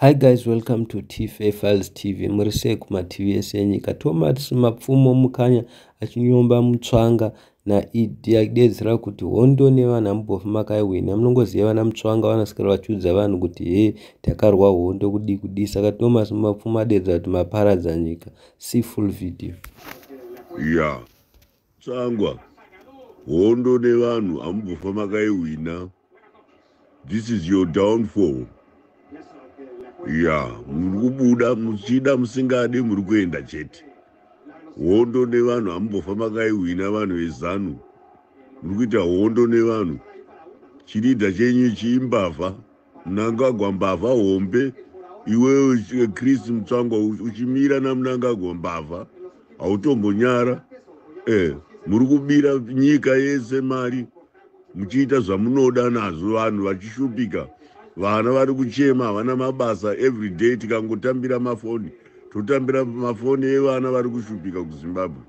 Hi guys, welcome to TFA Files TV. Murise kuma TV yesenyika. Thomas Mapfumo mukanya achinyomba Mutsvangwa naIdhi akidedzera kuti hondo nevanhu ambofa makaiwina. Munongoziva vana Mutsvangwa vanasikira vachiudza vanhu kuti takarwa hondo kudi. Saka Thomas Mapfumo adedzera kuti maparadza nyika. See full video. Mutsvangwa, hondo nevanhu ambofa makaiwina. This is your downfall. Muri kubuda muchida musingade muri kuenda chete. Hondo nevanhu ambofa makaiwina vanhu vezanu. Muri kuita hondo nevanhu. Chiridha chenyu chimbavha. Mnangagwa mbavha hombe. Iwewe Chris Mutsvangwa uchimira naMnangagwa mbavha. Hautombonyara. Muri kubira nyika yese mari. Muchiita zvamunoda nazvo vanhu vachishupika. Vana vari kuchema havana mabasa every day tikangotambira mafoni. Totambira mafoni evana vari kushupika kuZimbabwe.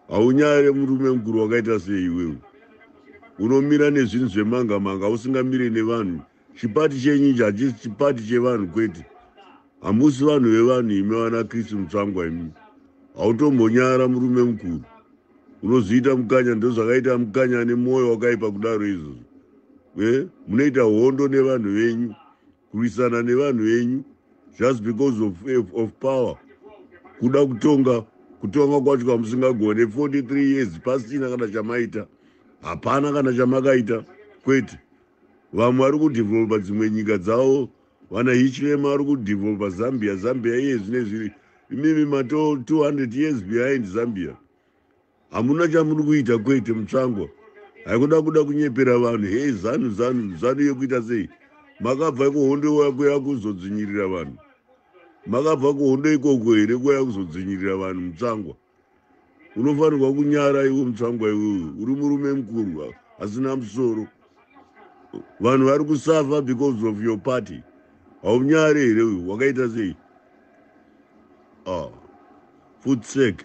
Haunyare murume mukuru wakaita sei iwewe. Unomira nezvinhu zvemanga usingamire nevanhu. Chipati chenyu hachisi chipati chevanhu kwete. Hamusi vanhu vevanhu imi vana Chris Mutsvangwa imi. Hautombonyara murume mukuru. Unoziita mukanya ndozvakaita mukanya nemwoyo wakaipa kudaro izvozvo. Munoita hondo nevanhu venyu, kurwisana nevanhu venyu just because of power. Kuda kutonga kwacho kwamusingagone 43 years pasina kana chamaita. Hapana kana chamakaita kwete. Vamwe vari kudevelopa dzimwe nyika dzavo, vana Hichilema vari kudevelopa Zambia iye zvinezviri. Imimi mato 200 years behind Zambia. Hamuna chamuri kuita kwete Mutsvangwa. Haikuda kunyepera vanhu. Zanu yekuita sei. Makabva kuhondo yako yakuzodzinyirira vanhu. Makabva kuhondo ikoko here kuya kuzodzinyirira vanhu Mutsvangwa. Unofanirwa kunyara iwe Mutsvangwa iwe. Uri murume mukuru asina musoro. Vanhu vari kusafa because of your party. Haunyare here wakaita sei. Futsek.